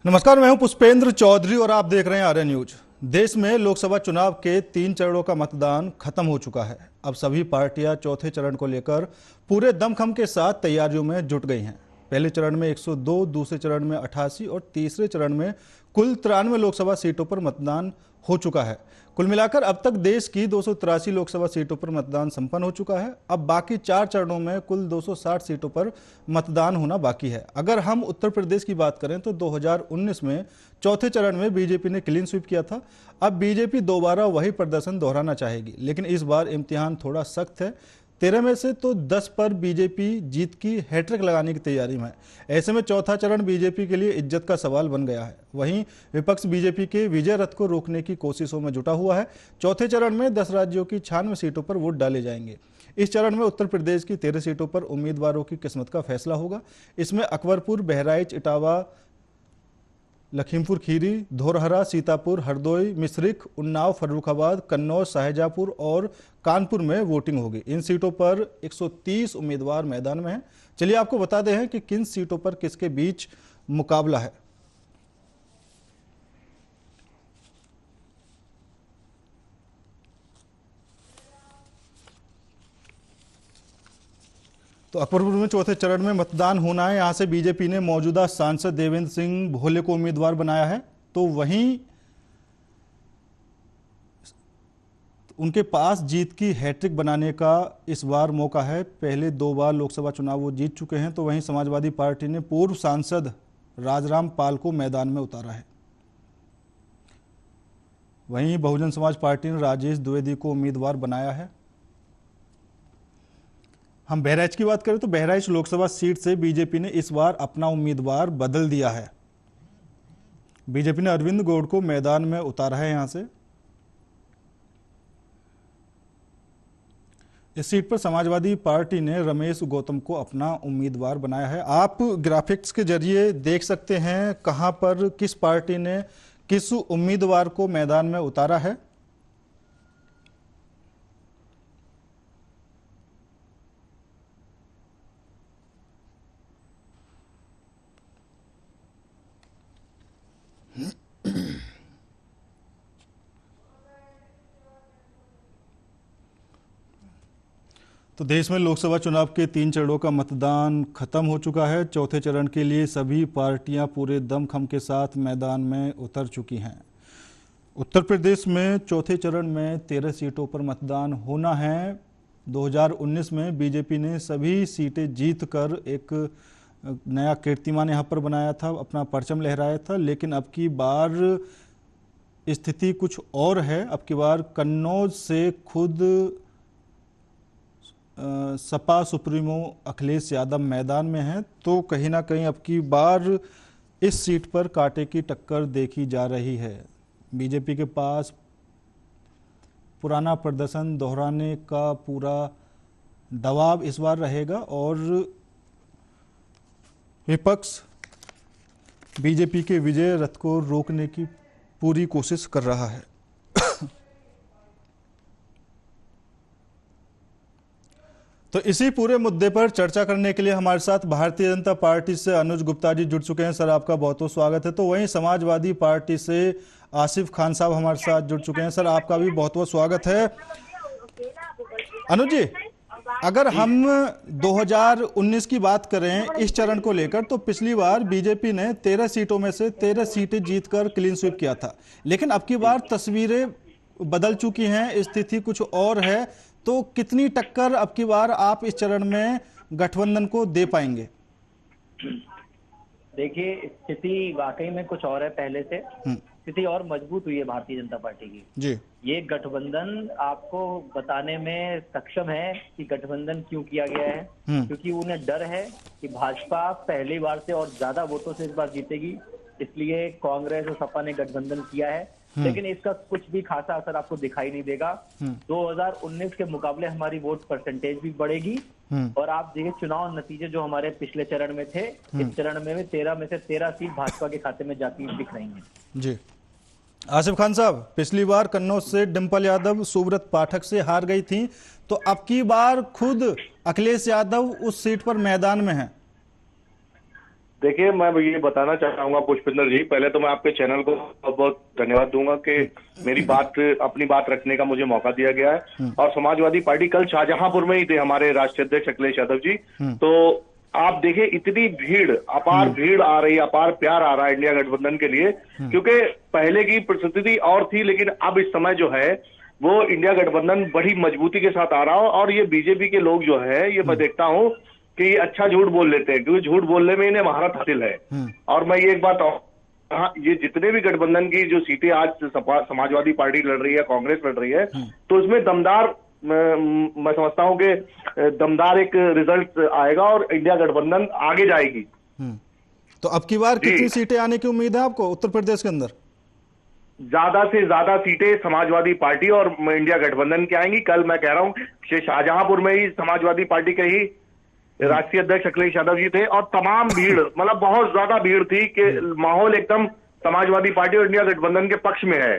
नमस्कार, मैं हूं पुष्पेंद्र चौधरी और आप देख रहे हैं आर्य न्यूज। देश में लोकसभा चुनाव के 3 चरणों का मतदान खत्म हो चुका है। अब सभी पार्टियां चौथे चरण को लेकर पूरे दमखम के साथ तैयारियों में जुट गई हैं। पहले चरण में 102, दूसरे चरण में 88 और तीसरे चरण में कुल 93 लोकसभा सीटों पर मतदान हो चुका है। कुल मिलाकर अब तक देश की 283 लोकसभा सीटों पर मतदान संपन्न हो चुका है। अब बाकी 4 चरणों में कुल 260 सीटों पर मतदान होना बाकी है। अगर हम उत्तर प्रदेश की बात करें तो 2019 में चौथे चरण में बीजेपी ने क्लीन स्वीप किया था। अब बीजेपी दोबारा वही प्रदर्शन दोहराना चाहेगी, लेकिन इस बार इम्तिहान थोड़ा सख्त है। 13 में से तो 10 पर बीजेपी जीत की हैट्रिक लगाने की तैयारी में है। ऐसे में चौथा चरण बीजेपी के लिए इज्जत का सवाल बन गया है। वहीं विपक्ष बीजेपी के विजय रथ को रोकने की कोशिशों में जुटा हुआ है। चौथे चरण में 10 राज्यों की 96 सीटों पर वोट डाले जाएंगे। इस चरण में उत्तर प्रदेश की 13 सीटों पर उम्मीदवारों की किस्मत का फैसला होगा। इसमें अकबरपुर, बहराइच, इटावा, लखीमपुर खीरी, धौरहरा, सीतापुर, हरदोई, मिश्रिख, उन्नाव, फर्रुखाबाद, कन्नौज, शाहजहांपुर और कानपुर में वोटिंग होगी। इन सीटों पर 130 उम्मीदवार मैदान में हैं। चलिए आपको बता दें कि किन सीटों पर किसके बीच मुकाबला है। तो अकबरपुर में चौथे चरण में मतदान होना है। यहां से बीजेपी ने मौजूदा सांसद देवेंद्र सिंह भोले को उम्मीदवार बनाया है, तो वहीं उनके पास जीत की हैट्रिक बनाने का इस बार मौका है। पहले 2 बार लोकसभा चुनाव वो जीत चुके हैं। तो वहीं समाजवादी पार्टी ने पूर्व सांसद राजराम पाल को मैदान में उतारा है। वहीं बहुजन समाज पार्टी ने राजेश द्विवेदी को उम्मीदवार बनाया है। हम बहराइच की बात करें तो बहराइच लोकसभा सीट से बीजेपी ने इस बार अपना उम्मीदवार बदल दिया है। बीजेपी ने अरविंद गौड़ को मैदान में उतारा है। यहां से इस सीट पर समाजवादी पार्टी ने रमेश गौतम को अपना उम्मीदवार बनाया है। आप ग्राफिक्स के जरिए देख सकते हैं कहां पर किस पार्टी ने किस उम्मीदवार को मैदान में उतारा है। तो देश में लोकसभा चुनाव के 3 चरणों का मतदान खत्म हो चुका है। चौथे चरण के लिए सभी पार्टियां पूरे दमखम के साथ मैदान में उतर चुकी हैं। उत्तर प्रदेश में चौथे चरण में 13 सीटों पर मतदान होना है। 2019 में बीजेपी ने सभी सीटें जीतकर एक नया कीर्तिमान यहां पर बनाया था, अपना परचम लहराया था। लेकिन अब की बार स्थिति कुछ और है। अब की बार कन्नौज से खुद सपा सुप्रीमो अखिलेश यादव मैदान में हैं। तो कहीं ना कहीं अब की बार इस सीट पर कांटे की टक्कर देखी जा रही है। बीजेपी के पास पुराना प्रदर्शन दोहराने का पूरा दबाव इस बार रहेगा और विपक्ष बीजेपी के विजय रथ को रोकने की पूरी कोशिश कर रहा है। तो इसी पूरे मुद्दे पर चर्चा करने के लिए हमारे साथ भारतीय जनता पार्टी से अनुज गुप्ता जी जुड़ चुके हैं। सर, आपका बहुत बहुत स्वागत है। तो वहीं समाजवादी पार्टी से आसिफ खान साहब हमारे साथ जुड़ चुके हैं। सर, आपका भी बहुत बहुत स्वागत है। अनुज जी, अगर हम 2019 की बात करें इस चरण को लेकर, तो पिछली बार बीजेपी ने 13 सीटों में से 13 सीटें जीतकर क्लीन स्वीप किया था। लेकिन अब की बार तस्वीरें बदल चुकी हैं, स्थिति कुछ और है। तो कितनी टक्कर अब की बार आप इस चरण में गठबंधन को दे पाएंगे? देखिए, स्थिति वाकई में कुछ और है। पहले से स्थिति और मजबूत हुई है भारतीय जनता पार्टी की जी। ये गठबंधन आपको बताने में सक्षम है कि गठबंधन क्यों किया गया है। क्योंकि उन्हें डर है कि भाजपा पहली बार से और ज्यादा वोटों से इस बार जीतेगी, इसलिए कांग्रेस और सपा ने गठबंधन किया है। लेकिन इसका कुछ भी खासा असर आपको दिखाई नहीं देगा। 2019 के मुकाबले हमारी वोट परसेंटेज भी बढ़ेगी। और आप देखिए चुनाव नतीजे जो हमारे पिछले चरण में थे, इस चरण में 13 में से 13 सीट भाजपा के खाते में जाती दिख रही हैं। जी। आसिफ खान साहब, पिछली बार कन्नौज से डिंपल यादव सुब्रत पाठक से हार गई थी, तो अब की बार खुद अखिलेश यादव उस सीट पर मैदान में हैं। देखिए, मैं ये बताना चाहूंगा पुष्पेंद्र जी, पहले तो मैं आपके चैनल को बहुत बहुत धन्यवाद दूंगा कि मेरी बात, अपनी बात रखने का मुझे मौका दिया गया है। और समाजवादी पार्टी कल शाहजहांपुर में ही थे हमारे राष्ट्रीय अध्यक्ष अखिलेश यादव जी। तो आप देखिए, इतनी भीड़, अपार भीड़ आ रही है, अपार प्यार आ रहा है इंडिया गठबंधन के लिए, क्योंकि पहले की परिस्थिति और थी, लेकिन अब इस समय जो है वो इंडिया गठबंधन बड़ी मजबूती के साथ आ रहा हो। और ये बीजेपी के लोग जो है, ये मैं देखता हूं कि अच्छा झूठ बोल लेते हैं, क्योंकि झूठ बोलने में इन्हें महारत हासिल है। और मैं ये एक बात, हाँ, ये जितने भी गठबंधन की जो सीटें आज समाजवादी पार्टी लड़ रही है, कांग्रेस लड़ रही है, तो इसमें दमदार, मैं समझता हूं कि दमदार एक रिजल्ट आएगा और इंडिया गठबंधन आगे जाएगी। तो अब की बार कितनी सीटें आने की उम्मीद है आपको उत्तर प्रदेश के अंदर? ज्यादा से ज्यादा सीटें समाजवादी पार्टी और इंडिया गठबंधन की आएंगी। कल मैं कह रहा हूं कि शाहजहांपुर में ही समाजवादी पार्टी के ही राष्ट्रीय अध्यक्ष अखिलेश यादव जी थे और तमाम भीड़, मतलब बहुत ज्यादा भीड़ थी कि माहौल एकदम समाजवादी पार्टी और इंडिया गठबंधन के पक्ष में है।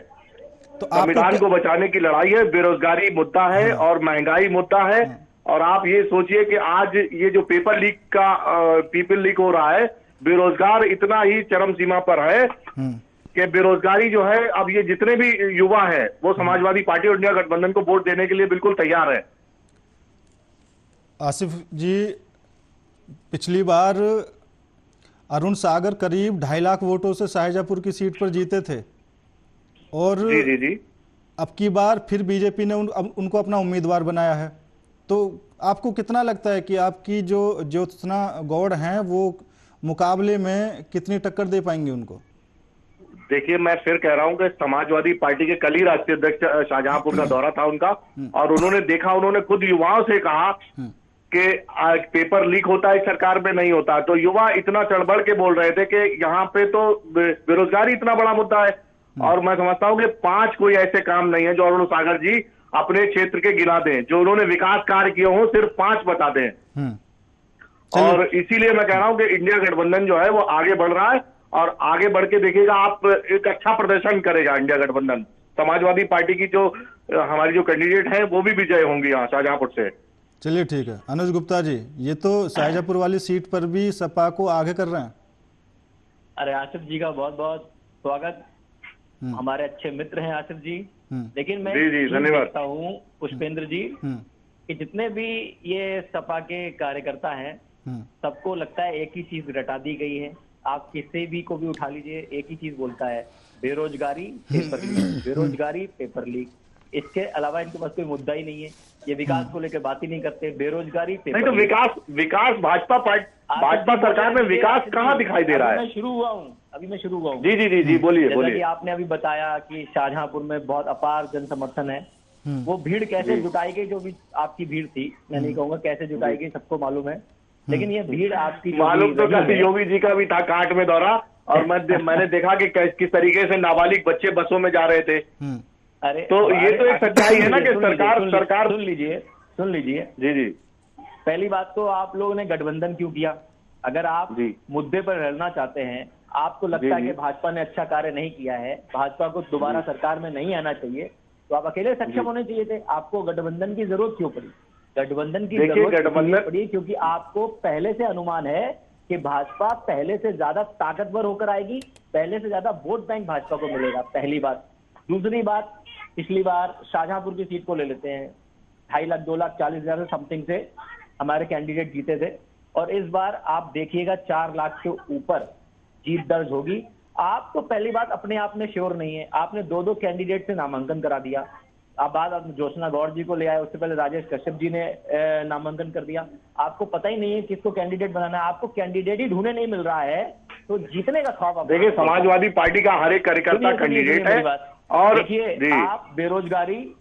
तो संविधान को बचाने की लड़ाई है, बेरोजगारी मुद्दा है और महंगाई मुद्दा है। और आप ये सोचिए कि आज ये जो पेपर लीक हो रहा है, बेरोजगार इतना ही चरम सीमा पर है कि बेरोजगारी जो है, अब ये जितने भी युवा है वो समाजवादी पार्टी और इंडिया गठबंधन को वोट देने के लिए बिल्कुल तैयार है। आसिफ जी, पिछली बार अरुण सागर करीब 2.5 लाख वोटों से शाहजहांपुर की सीट पर जीते थे और जी। अब की बार फिर बीजेपी ने उनको अपना उम्मीदवार बनाया है। तो आपको कितना लगता है कि आपकी जो ज्योत्सना गौड़ हैं वो मुकाबले में कितनी टक्कर दे पाएंगे उनको? देखिए, मैं फिर कह रहा हूं कि समाजवादी पार्टी के कल ही राष्ट्रीय अध्यक्ष शाहजहांपुर का दौरा था उनका, और उन्होंने खुद युवाओं से कहा कि पेपर लीक होता है, सरकार में नहीं होता। तो युवा इतना चढ़-बढ़ के बोल रहे थे कि यहाँ पे तो बेरोजगारी इतना बड़ा मुद्दा है। और मैं समझता हूं कि 5 कोई ऐसे काम नहीं है जो अरुण सागर जी अपने क्षेत्र के गिना दें, जो उन्होंने विकास कार्य किए हों, सिर्फ 5 बता दें। और इसीलिए मैं कह रहा हूं कि इंडिया गठबंधन जो है वो आगे बढ़ रहा है और आगे बढ़ के देखिएगा आप, एक अच्छा प्रदर्शन करेगा इंडिया गठबंधन। समाजवादी पार्टी की जो हमारी जो कैंडिडेट है वो भी विजय होंगी यहाँ शाहजहांपुर से। चलिए ठीक है। अनुज गुप्ता जी, ये तो शाहजहांपुर वाली सीट पर भी सपा को आगे कर रहे हैं। अरे आसिफ जी का बहुत बहुत स्वागत, हमारे अच्छे मित्र हैं आसिफ जी। लेकिन मैं देखता हूँ पुष्पेंद्र जी कि जितने भी ये सपा के कार्यकर्ता हैं, सबको लगता है एक ही चीज रटा दी गई है। आप किसी भी को भी उठा लीजिए, एक ही चीज बोलता है, बेरोजगारी पेपर लीक, बेरोजगारी पेपर लीक। इसके अलावा इनके पास कोई मुद्दा ही नहीं है। ये विकास को लेकर बात ही नहीं करते, बेरोजगारी पेपर नहीं। तो विकास भाजपा सरकार में विकास कहाँ दिखाई दे रहा है? अभी मैं शुरू हुआ हूँ। जी, बोलिए। कि आपने अभी बताया कि शाहजहांपुर में बहुत अपार जन समर्थन है। वो भीड़ कैसे जुटाई गई, जो भी आपकी भीड़ थी, मैं नहीं कहूंगा कैसे जुटाई गई, सबको मालूम है। लेकिन ये भीड़ आपकी मालूम तो कल योगी जी का भी था कांट में दौरा, और मैंने देखा कि किस तरीके से नाबालिग बच्चे बसों में जा रहे थे। अरे तो ये तो एक सच्चाई है ना कि सरकार सुन लीजिए जी। पहली बात तो आप लोगों ने गठबंधन क्यों किया? अगर आप मुद्दे पर लड़ना चाहते हैं, आपको लगता है कि भाजपा ने अच्छा कार्य नहीं किया है, भाजपा को दोबारा सरकार में नहीं आना चाहिए, तो आप अकेले सक्षम होने चाहिए थे। आपको गठबंधन की जरूरत क्यों पड़ी? गठबंधन की जरूरत पड़ी क्योंकि आपको पहले से अनुमान है कि भाजपा पहले से ज्यादा ताकतवर होकर आएगी, पहले से ज्यादा वोट बैंक भाजपा को मिलेगा, पहली बात। दूसरी बात, पिछली बार शाहजहांपुर की सीट को ले लेते हैं, 2.5 लाख 2,40,000 समथिंग से हमारे कैंडिडेट जीते थे, और इस बार आप देखिएगा 4 लाख के ऊपर जीत दर्ज होगी। आप तो पहली बात अपने आप में श्योर नहीं है, आपने 2 कैंडिडेट से नामांकन करा दिया। आप बाद ज्योत्सना गौड़ जी को ले आए, उससे पहले राजेश कश्यप जी ने नामांकन कर दिया। आपको पता ही नहीं है किसको कैंडिडेट बनाना है, आपको कैंडिडेट ही ढूंढने नहीं मिल रहा है, तो जीतने का ख्वाब। देखिए, समाजवादी पार्टी का हर एक कार्यकर्ता कैंडिडेट है। और देखिए, आप बेरोजगारी,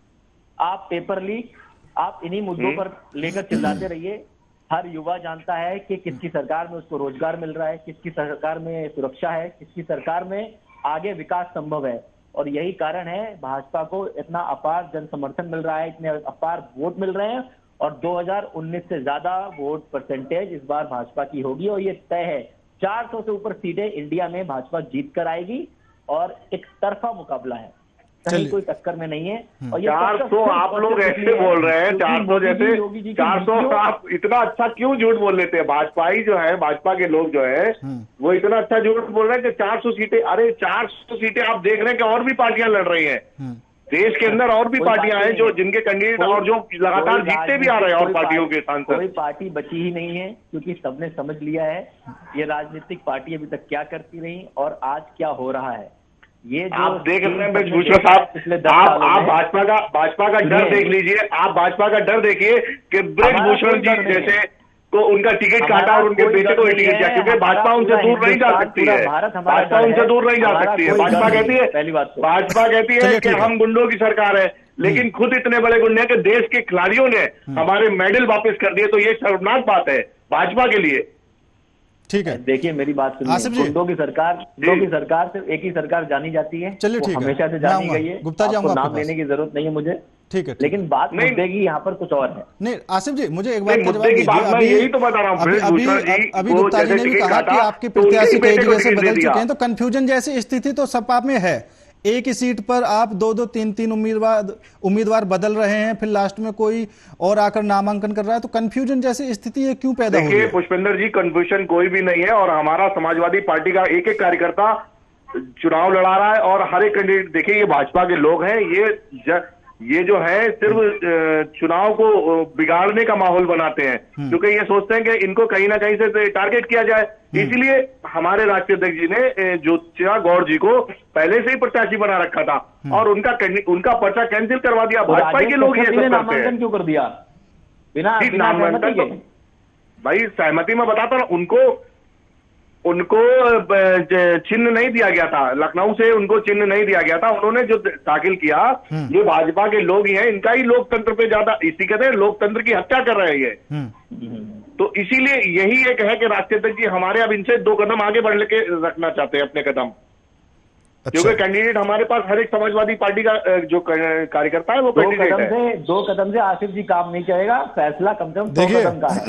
आप पेपर लीक, आप इन्हीं मुद्दों पर लेकर चिल्लाते रहिए। हर युवा जानता है कि किसकी सरकार में उसको रोजगार मिल रहा है, किसकी सरकार में सुरक्षा है, किसकी सरकार में आगे विकास संभव है। और यही कारण है भाजपा को इतना अपार जन समर्थन मिल रहा है, इतने अपार वोट मिल रहे हैं, और 2019 से ज्यादा वोट परसेंटेज इस बार भाजपा की होगी। और ये तय है, 400 से ऊपर सीटें इंडिया में भाजपा जीत कर आएगी, और एक तरफा मुकाबला है। कहीं कोई टक्कर में नहीं है। और ये 400 आप लोग ऐसे बोल रहे हैं, 400 जैसे 400 आप इतना अच्छा क्यों झूठ बोल लेते हैं? भाजपाई जो है, भाजपा के लोग जो है वो इतना अच्छा झूठ बोल रहे हैं कि 400 सीटें, अरे 400 सीटें आप देख रहे हैं कि और भी पार्टियां लड़ रही हैं देश के अंदर, और भी पार्टियां हैं जो जिनके कैंडिडेट और जो लगातार जीतते भी आ रहे हैं और पार्टियों के सांसद। कोई पार्टी बची ही नहीं है, क्योंकि सबने समझ लिया है ये राजनीतिक पार्टी अभी तक क्या करती रही और आज क्या हो रहा है। ये जो आप देख रहे हैं ब्रजभूषण साहब, आप भाजपा का डर देख लीजिए, आप भाजपा का डर देखिए कि ब्रजभूषण जी जैसे को उनका टिकट काटा और उनके बेटे को टिकट दिया, क्योंकि भाजपा उनसे दूर नहीं जा सकती है, भाजपा उनसे दूर नहीं जा सकती है। भाजपा कहती है, पहली बात भाजपा कहती है कि हम गुंडों की सरकार है, लेकिन खुद इतने बड़े गुंडे हैं कि देश के खिलाड़ियों ने हमारे मेडल वापस कर दिए, तो ये शर्मनाक बात है भाजपा के लिए। ठीक है, देखिए मेरी बात सुनिए, गुंडों की सरकार सिर्फ एक ही सरकार जानी जाती है, चलिए ठीक है, हमेशा से जानी गई है, गुप्ता जी आपको नाम लेने की जरूरत नहीं है मुझे, ठीक है, लेकिन बात मुद्दे की यहाँ पर कुछ और है। नहीं आसिफ जी, मुझे एक बात का जवाब दीजिए, यही तो बता रहा हूँ, अभी गुप्ता जी ने भी कहा कि आपके प्रत्याशी कई जगह से बदल चुके हैं, तो कंफ्यूजन जैसी स्थिति तो सपा में है। एक ही सीट पर आप 2-2, 3-3 उम्मीदवार बदल रहे हैं, फिर लास्ट में कोई और आकर नामांकन कर रहा है, तो कंफ्यूजन जैसी स्थिति ये क्यों पैदा हो रही है? देखिए पुष्पेंद्र जी, कंफ्यूजन कोई भी नहीं है, और हमारा समाजवादी पार्टी का एक एक कार्यकर्ता चुनाव लड़ा रहा है, और हर एक कैंडिडेट, देखिए ये भाजपा के लोग हैं, ये जो है सिर्फ चुनाव को बिगाड़ने का माहौल बनाते हैं, क्योंकि ये सोचते हैं कि इनको कहीं ना कहीं से टारगेट किया जाए। इसीलिए हमारे राष्ट्रीय अध्यक्ष जी ने ज्योतिषा गौड़ जी को पहले से ही प्रत्याशी बना रखा था, और उनका पर्चा कैंसिल करवा दिया। भाजपा के लोग ये सब करते हैं। क्यों कर दिया बिना सहमति के? भाई सहमति में बताता हूं, उनको चिन्ह नहीं दिया गया था, लखनऊ से उनको चिन्ह नहीं दिया गया था, उन्होंने जो दाखिल किया, ये भाजपा के लोग ही हैं, इनका ही लोकतंत्र पे ज्यादा, इसी कहते हैं लोकतंत्र की हत्या कर रहे हैं ये। तो इसीलिए यही एक है कि राष्ट्रीय अध्यक्ष जी हमारे अब इनसे 2 कदम आगे बढ़ के रखना चाहते हैं अपने कदम। अच्छा। क्योंकि कैंडिडेट हमारे पास हर एक समाजवादी पार्टी का जो कार्यकर्ता है वो कैंडिडेट है। 2 कदम से आसिफ जी काम नहीं चलेगा, फैसला कम से कम 2 कदम का है।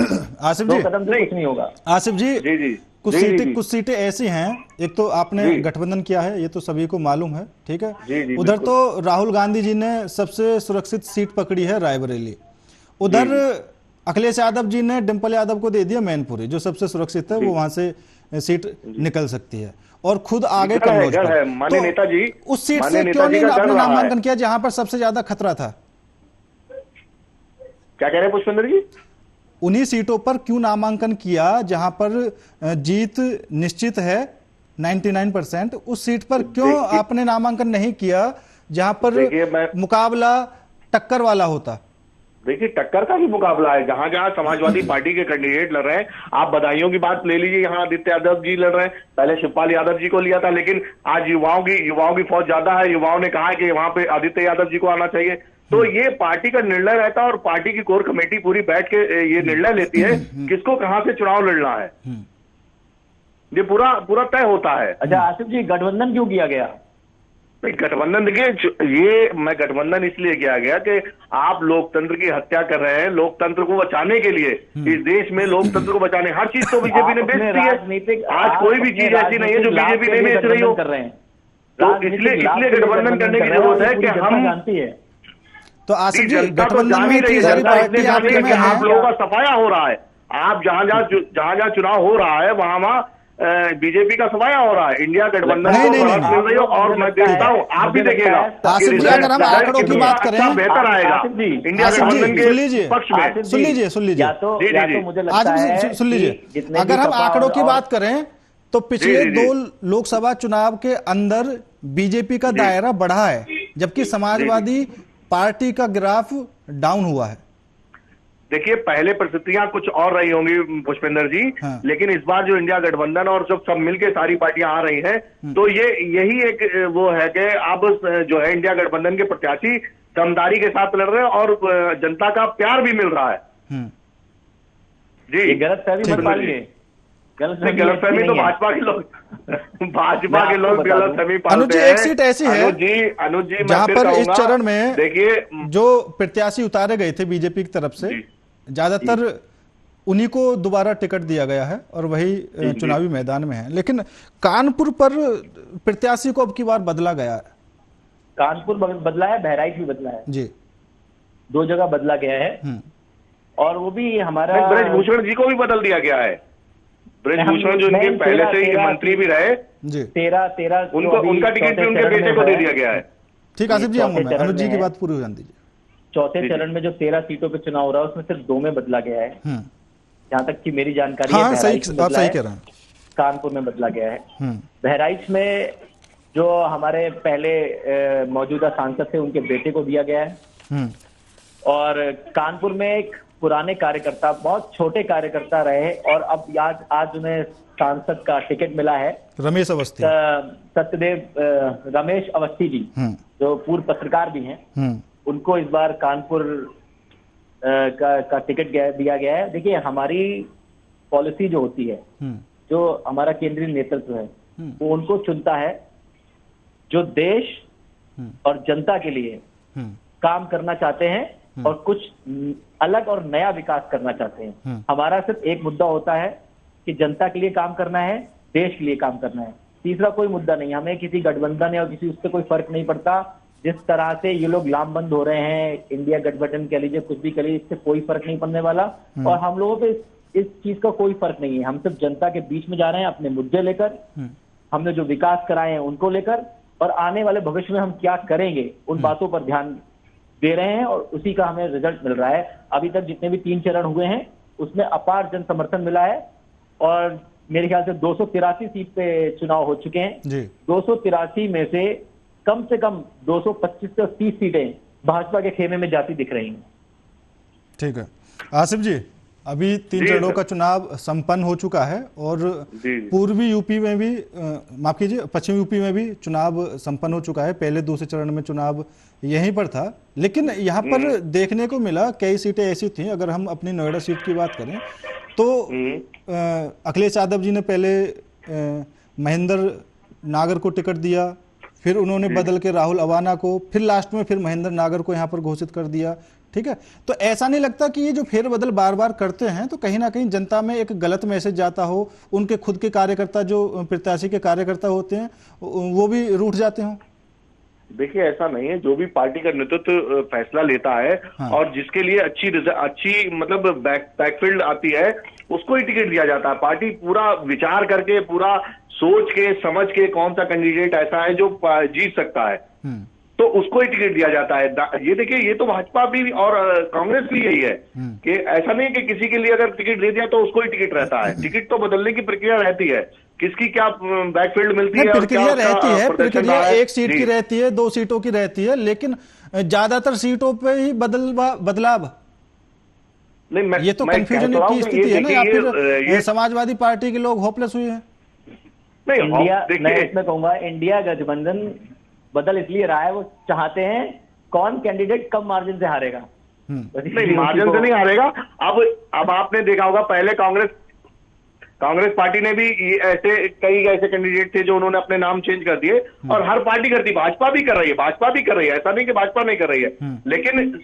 आसिफ जी 2 कदम से कुछ नहीं होगा। आसिफ जी, जी कुछ सीटें ऐसी हैं, एक तो आपने गठबंधन किया है, ये तो सभी को मालूम है, ठीक है। उधर तो राहुल गांधी जी ने सबसे सुरक्षित सीट पकड़ी है, रायबरेली। उधर अखिलेश यादव जी ने डिंपल यादव को दे दिया मैनपुरी, जो सबसे सुरक्षित है, वो वहां से सीट निकल सकती है, और खुद आगे कन्नौज पर। माननीय नेताजी, उस सीट से क्यों नहीं आपने नामांकन किया जहां पर सबसे ज्यादा खतरा था? क्या कह रहे हैं पुष्पेंद्र जी? उन्हीं सीटों पर क्यों नामांकन किया जहां पर जीत निश्चित है 99%? उस सीट पर क्यों आपने नामांकन नहीं किया जहां पर मुकाबला टक्कर वाला होता? देखिए टक्कर का भी मुकाबला है, जहां जहां समाजवादी पार्टी के कैंडिडेट लड़ रहे हैं। आप बधाइयों की बात ले लीजिए, यहाँ आदित्य यादव जी लड़ रहे हैं, पहले शिवपाल यादव जी को लिया था, लेकिन आज युवाओं की फौज ज्यादा है, युवाओं ने कहा है कि वहां पे आदित्य यादव जी को आना चाहिए। तो ये पार्टी का निर्णय रहता है, और पार्टी की कोर कमेटी पूरी बैठ के ये निर्णय लेती है किसको कहां से चुनाव लड़ना है, ये पूरा तय होता है। अच्छा आसिफ जी, गठबंधन क्यों किया गया? गठबंधन देखिए, मैं गठबंधन इसलिए किया गया कि आप लोकतंत्र की हत्या कर रहे हैं। लोकतंत्र को बचाने के लिए, इस देश में लोकतंत्र को बचाने, हर चीज तो बीजेपी ने बेच दी है। आज कोई भी चीज ऐसी नहीं है जो बीजेपी नहीं बेच रही हो, तो इसलिए गठबंधन करने की जरूरत है कि हम जानती है। तो आसिफ जी, गठबंधन में आप लोगों का सफाया हो रहा है, आप जहां जहां चुनाव हो रहा है वहां बीजेपी का सफाया हो रहा है। इंडिया गठबंधन मिल रही हो, और मैं देखता हूँ, आप भी देखिएगा। आसिफ जी, अगर हम आंकड़ों की बात करें, बेहतर आएगा इंडिया गठबंधन के पक्ष में। सुन लीजिए आज भी सुन लीजिए, अगर हम आंकड़ों की बात करें तो पिछले 2 लोकसभा चुनाव के अंदर बीजेपी का दायरा बढ़ा है, जबकि समाजवादी पार्टी का ग्राफ डाउन हुआ है। देखिए पहले परिस्थितियां कुछ और रही होंगी पुष्पेंद्र जी, लेकिन इस बार जो इंडिया गठबंधन और जब सब मिलके सारी पार्टियां आ रही हैं, तो यही एक वो है कि अब जो है इंडिया गठबंधन के प्रत्याशी दमदारी के साथ लड़ रहे हैं, और जनता का प्यार भी मिल रहा है। जी गलतफहमी मत पालिए, गलतफहमी तो भाजपा के लोग गलतफहमी पालते हैं। एक सीट ऐसी है अनुज जी जहां पर इस चरण में देखिए जो प्रत्याशी उतारे गए थे बीजेपी की तरफ से, ज्यादातर उन्हीं को दोबारा टिकट दिया गया है और वही चुनावी मैदान में है। लेकिन कानपुर पर प्रत्याशी को अब की बार बदला गया है, कानपुर बदला है, बहराइच भी बदला है जी, 2 जगह बदला गया है। और वो भी हमारा ब्रजभूषण जी को भी बदल दिया गया है। ब्रजभूषण जो इनके पहले से ही मंत्री भी रहे जी, 13 उनको उनका टिकट भी उनके बेटे को दे दिया गया है। ठीक, आसिफ जी आऊंगा मैं, अनुज जी की बात पूरी हो जाने दीजिए। चौथे चरण में जो 13 सीटों पे चुनाव हो रहा है उसमें सिर्फ 2 में बदला गया है, जहां तक कि मेरी जानकारी है। हाँ, सही, बहराइच में आप बदला सही है, कह रहे हैं। कानपुर में बदला गया है। बहराइच में जो हमारे पहले मौजूदा सांसद थे उनके बेटे को दिया गया है। और कानपुर में एक पुराने कार्यकर्ता, बहुत छोटे कार्यकर्ता रहे और अब आज उन्हें सांसद का टिकट मिला है, रमेश अवस्थी, सत्यदेव रमेश अवस्थी जी, जो पूर्व पत्रकार भी हैं। उनको इस बार कानपुर का टिकट दिया गया है। देखिए, हमारी पॉलिसी जो होती है, जो हमारा केंद्रीय नेतृत्व है, वो उनको चुनता है जो देश और जनता के लिए काम करना चाहते हैं और कुछ अलग और नया विकास करना चाहते हैं। हमारा सिर्फ एक मुद्दा होता है कि जनता के लिए काम करना है, देश के लिए काम करना है। तीसरा कोई मुद्दा नहीं। हमें किसी गठबंधन या किसी उससे कोई फर्क नहीं पड़ता। जिस तरह से ये लोग लामबंद हो रहे हैं, इंडिया गठबंधन कह लीजिए, कुछ भी कह लीजिए, इससे कोई फर्क नहीं पड़ने वाला। और हम लोगों पे इस चीज का कोई फर्क नहीं है। हम सिर्फ जनता के बीच में जा रहे हैं अपने मुद्दे लेकर, हमने जो विकास कराए हैं उनको लेकर, और आने वाले भविष्य में हम क्या करेंगे उन बातों पर ध्यान दे रहे हैं, और उसी का हमें रिजल्ट मिल रहा है। अभी तक जितने भी 3 चरण हुए हैं उसमें अपार जन समर्थन मिला है, और मेरे ख्याल से 283 सीट पे चुनाव हो चुके हैं जी। 283 में से कम 225 से 30 सीटें भाजपा के खेमे में जाती दिख रही हैं। ठीक है आसिफ जी, अभी 3 चरणों का चुनाव संपन्न हो चुका है और पूर्वी यूपी में भी, माफ कीजिए, पश्चिमी यूपी में भी चुनाव संपन्न हो चुका है। पहले दूसरे चरण में चुनाव यहीं पर था, लेकिन यहाँ पर देखने को मिला कई सीटें ऐसी थी। अगर हम अपनी नोएडा सीट की बात करें तो अखिलेश यादव जी ने पहले महेंद्र नागर को टिकट दिया, फिर उन्होंने बदल के राहुल अवाना को, फिर लास्ट में फिर महेंद्र नागर को यहाँ पर घोषित कर दिया। ठीक है, तो ऐसा नहीं लगता कि ये जो फेरबदल बार बार करते हैं तो कहीं ना कहीं जनता में एक गलत मैसेज जाता हो, उनके खुद के कार्यकर्ता, जो प्रत्याशी के कार्यकर्ता होते हैं, वो भी रूठ जाते हों? देखिए, ऐसा नहीं है। जो भी पार्टी का नेतृत्व फैसला लेता है और जिसके लिए अच्छी मतलब बैकफील्ड आती है, उसको ही टिकट दिया जाता है। पार्टी पूरा विचार करके, पूरा सोच के समझ के कौन सा कैंडिडेट ऐसा है जो जीत सकता है, तो उसको ही टिकट दिया जाता है। ये देखिए, ये तो भाजपा भी और कांग्रेस भी यही है कि ऐसा नहीं कि किसी के लिए अगर टिकट दे दिया तो उसको ही टिकट रहता है। टिकट तो बदलने की प्रक्रिया रहती है, किसकी क्या बैकफील्ड मिलती है, प्रक्रिया रहती है। प्रक्रिया 1 सीट की रहती है, 2 सीटों की रहती है, लेकिन ज्यादातर सीटों पे ही बदलाव नहीं। ये तो कंफ्यूजन की स्थिति है ना, या फिर समाजवादी पार्टी के लोग होपलेस हुए हैं? मैं इसमें कहूंगा, इंडिया गठबंधन बदल इसलिए रहा है, वो चाहते हैं कौन कैंडिडेट कम मार्जिन से हारेगा। नहीं, मार्जिन से नहीं हारेगा। अब आपने देखा होगा, पहले कांग्रेस पार्टी ने भी कई ऐसे कैंडिडेट थे जो उन्होंने अपने नाम चेंज कर दिए, और हर पार्टी करती, भाजपा भी कर रही है, ऐसा नहीं कि भाजपा नहीं कर रही है। लेकिन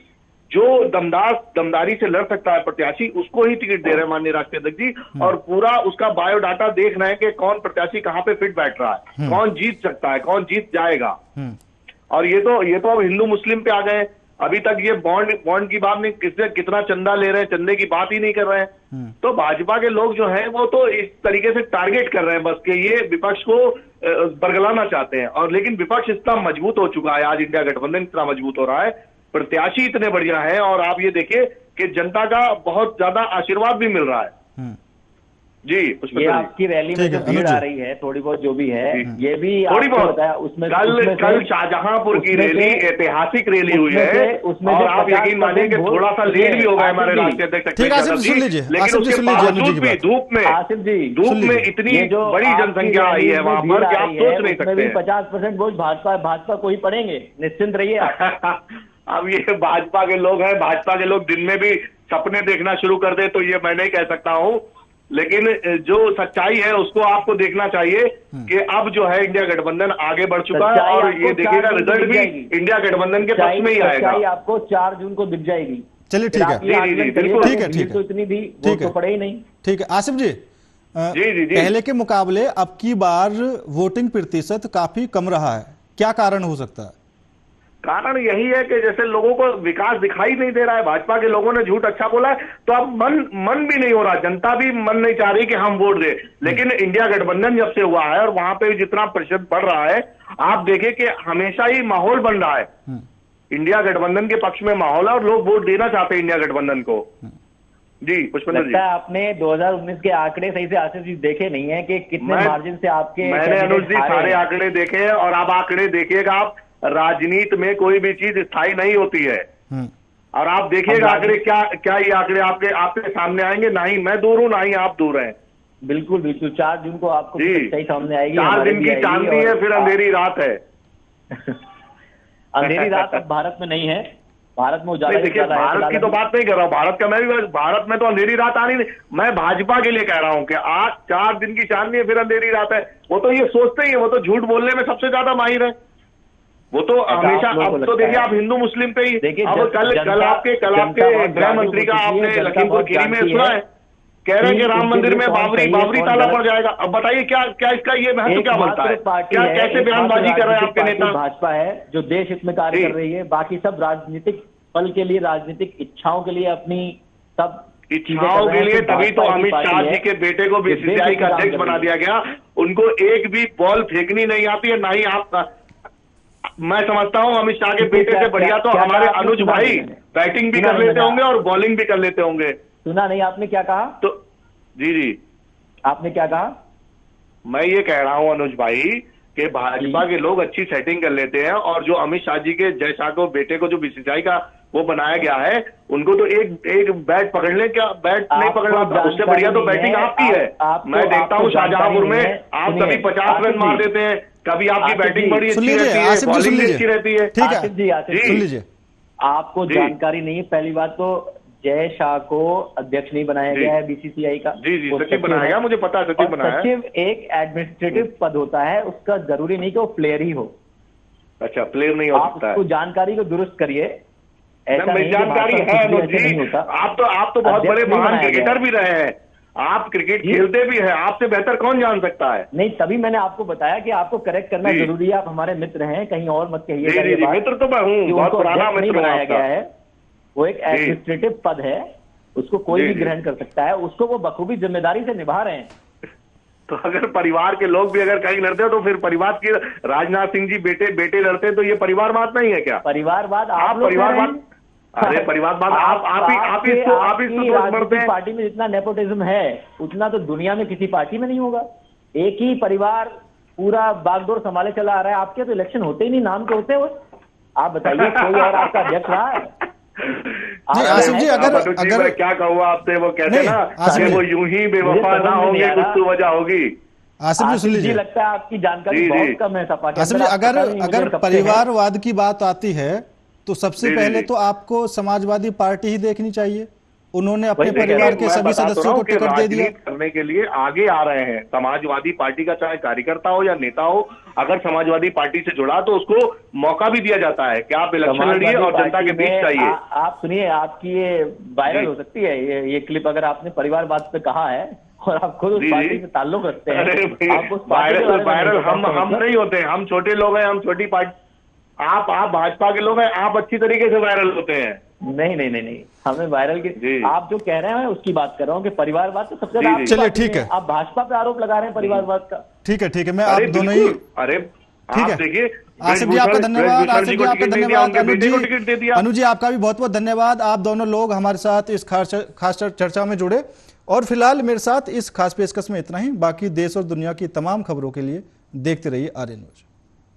जो दमदारी से लड़ सकता है प्रत्याशी, उसको ही टिकट दे रहे हैं माननीय राष्ट्रीय अध्यक्ष जी, और पूरा उसका बायोडाटा देख रहे हैं कि कौन प्रत्याशी कहां पे फिट बैठ रहा है, कौन जीत सकता है, कौन जीत जाएगा। और ये तो अब हिंदू मुस्लिम पे आ गए। अभी तक ये बॉन्ड की बात नहीं, किसने कितना चंदा ले रहे हैं, चंदे की बात ही नहीं कर रहे हैं। तो भाजपा के लोग जो हैं वो तो इस तरीके से टारगेट कर रहे हैं बस कि ये विपक्ष को बरगलाना चाहते हैं। और लेकिन विपक्ष इतना मजबूत हो चुका है, आज इंडिया गठबंधन इतना मजबूत हो रहा है, प्रत्याशी इतने बढ़िया हैं, और आप ये देखिए कि जनता का बहुत ज्यादा आशीर्वाद भी मिल रहा है। जी, ये आपकी रैली में जो भीड़ आ रही है, थोड़ी बहुत जो भी है, ये भी थोड़ी बहुत बताया उसमें कल शाहजहांपुर की रैली ऐतिहासिक रैली हुई है, और आप यकीन मानिए कि थोड़ा सा लेट भी हो गया हमारे राष्ट्रीय अध्यक्ष, लेकिन उसके बावजूद भी धूप में इतनी बड़ी जनसंख्या आई है वहां पर कि आप सोच नहीं सकते। 50% वोट भाजपा को ही पड़ेंगे, निश्चिंत रहिए आप। अब ये भाजपा के लोग हैं, भाजपा के लोग दिन में भी सपने देखना शुरू कर दे तो ये मैं नहीं कह सकता हूं, लेकिन जो सच्चाई है उसको आपको देखना चाहिए कि अब जो है इंडिया गठबंधन आगे बढ़ चुका है, और ये देखिएगा रिजल्ट भी इंडिया गठबंधन के पक्ष में ही आएगा। आपको 4 जून को दिख जाएगी। चलिए ठीक है, बिल्कुल ठीक है, तो इतनी भी तो पड़े ही नहीं। ठीक है आसिफ जी, पहले के मुकाबले अब की बार वोटिंग प्रतिशत काफी कम रहा है, क्या कारण हो सकता है? कारण यही है कि जैसे लोगों को विकास दिखाई नहीं दे रहा है, भाजपा के लोगों ने झूठ अच्छा बोला है, तो अब मन भी नहीं हो रहा, जनता भी मन नहीं चाह रही कि हम वोट दे। लेकिन इंडिया गठबंधन जब से हुआ है और वहां पे जितना प्रतिशत बढ़ रहा है, आप देखिए कि हमेशा ही माहौल बन रहा है, इंडिया गठबंधन के पक्ष में माहौल है और लोग वोट देना चाहते हैं इंडिया गठबंधन को। जी पुष्पेंद्र जी, लगता है आपने 2019 के आंकड़े सही से आशीष जी देखे नहीं है कि कितने मार्जिन से आपके मैंने अनुज जी सारे आंकड़े देखे हैं, और आप आंकड़े देखिएगा, आप राजनीति में कोई भी चीज स्थायी नहीं होती है, और आप देखिएगा आंकड़े क्या ये आंकड़े आपके सामने आएंगे, ना ही मैं दूर हूं ना ही आप दूर हैं। बिल्कुल बिल्कुल, 4 जून को आपको सही सामने आएगी। 4 दिन की चांदनी है, फिर अंधेरी रात है। अंधेरी रात अब भारत में नहीं है, भारत में उजाला। देखिए भारत की तो बात नहीं कर रहा हूँ, भारत का मैं भी, भारत में तो अंधेरी रात आनी नहीं, मैं भाजपा के लिए कह रहा हूँ कि आज 4 दिन की चांदनी है, फिर अंधेरी रात है। वो तो ये सोचते ही है, वो तो झूठ बोलने में सबसे ज्यादा माहिर है, वो तो हमेशा। अब तो देखिए आप हिंदू मुस्लिम पे ही, अब कल आपके गृह मंत्री का आपने लखीमपुर खीरी में सुना है, कह रहे हैं कि राम मंदिर में बाबरी ताला पड़ जाएगा। अब बताइए क्या इसका ये महत्व क्या बनता है, क्या कैसे बयानबाजी कर रहे हैं आपके नेता? भाजपा है जो देश हित में कार्य कर रही है, बाकी सब राजनीतिक पल के लिए, राजनीतिक इच्छाओं के लिए, अपनी सब इच्छाओं के लिए, तभी तो अमित शाह जी के बेटे को बीसीसीआई का अध्यक्ष बना दिया गया। उनको एक भी बॉल फेंकनी नहीं आती है, ना ही आप। मैं समझता हूं अमित शाह के बेटे से बढ़िया तो हमारे अनुज भाई बैटिंग भी कर लेते होंगे और बॉलिंग भी कर लेते होंगे। सुना नहीं आपने क्या कहा? तो जी आपने क्या कहा? मैं ये कह रहा हूं अनुज भाई कि भाजपा के लोग अच्छी सेटिंग कर लेते हैं, और जो अमित शाह जी के जय शाह को बेटे को जो बीसीसीआई का वो बनाया गया है, उनको तो एक बैट पकड़ ले, क्या बैट नहीं पकड़ना, उससे बढ़िया तो बैटिंग आपकी है। मैं देखता हूँ शाहजहांपुर में आप कभी 50 रन मार देते हैं, कभी आपकी बैटिंग बड़ी अच्छी रहती है, बॉलिंग भी अच्छी रहती है। ठीक है, सुन लीजिए। आपको जानकारी नहीं है, पहली बात तो जय शाह को अध्यक्ष नहीं बनाया गया है बीसीसीआई का। जी सचिव बनाया गया, मुझे पता है सचिव बनाया है। सचिव एक एडमिनिस्ट्रेटिव पद होता है, उसका जरूरी नहीं कि वो प्लेयर ही हो। अच्छा, प्लेयर नहीं हो सकता है। उसको जानकारी को दुरुस्त करिए। मेरी जानकारी है अनुज जी, आप तो बहुत बड़े महान क्रिकेटर भी रहे हैं, आप क्रिकेट खेलते भी हैं, आपसे बेहतर कौन जान सकता है? नहीं, तभी मैंने आपको बताया कि आपको करेक्ट करना जरूरी है। आप हमारे मित्र हैं, कहीं और मत कहिएगा। मित्र तो मैं हूँ, बहुत पुराना मित्र बनाया गया है। वो एक एडमिनिस्ट्रेटिव पद है, उसको कोई भी ग्रहण कर सकता है, उसको वो बखूबी जिम्मेदारी से निभा रहे हैं। तो अगर परिवार के लोग भी अगर कहीं लड़ते हो तो फिर परिवार के राजनाथ सिंह जी बेटे लड़ते हैं, तो ये परिवारवाद नहीं है क्या? परिवारवाद आप परिवारवाद, अरे परिवारवाद आप इसको पार्टी में जितना नेपोटिज्म है उतना तो दुनिया में किसी पार्टी में नहीं होगा। एक ही परिवार पूरा बागडोर संभाले चला आ रहा है। आपके तो इलेक्शन होते ही नहीं, नाम के होते हो। आप बताइए कोई और आपका अध्यक्ष रहा है? आसिफ जी, अगर क्या कहूँ आपसे, वो कहते हैं ना वो यूं ही बेवफा ना होंगे, कुछ तो वजह होगी। आसिफ जी सुन लीजिए, लगता है आपकी जानकारी बहुत कम है सपा के। आसिफ जी, अगर परिवारवाद की बात आती है तो सबसे पहले तो आपको समाजवादी पार्टी ही देखनी चाहिए। उन्होंने अपने परिवार के सभी सदस्यों को टिकट दे दिया। करने के लिए आगे आ रहे हैं समाजवादी पार्टी का, चाहे कार्यकर्ता हो या नेता हो, अगर समाजवादी पार्टी से जुड़ा तो उसको मौका भी दिया जाता है कि आप इलेक्शन लड़िए और जनता के बीच चाहिए। आप सुनिए, आपकी ये वायरल हो सकती है ये क्लिप, अगर आपने परिवारवाद पे कहा है और आप खुद उस पार्टी से ताल्लुक रखते हैं। वायरल हम नहीं होते, हम छोटे लोग हैं, हम छोटी पार्टी। आप भाजपा के लोग हैं, आप अच्छी तरीके से वायरल होते हैं। नहीं, हमें वायरल की आप जो कह रहे हैं उसकी बात कर रहा हूँ कि परिवारवाद तो सबसे ज्यादा। चलिए ठीक है, आप भाजपा पे आरोप लगा रहे हैं परिवारवाद का। ठीक है, मैं आप दोनों ही, अरे ठीक है। देखिए, आसिफ जी आपका धन्यवाद, आसिफ जी आपका धन्यवाद, अनुज जी आपका भी बहुत बहुत धन्यवाद। आप दोनों लोग हमारे साथ इस खास चर्चा में जुड़े, और फिलहाल मेरे साथ इस खास पेशकश में इतना ही। बाकी देश और दुनिया की तमाम खबरों के लिए देखते रहिए आर्य न्यूज।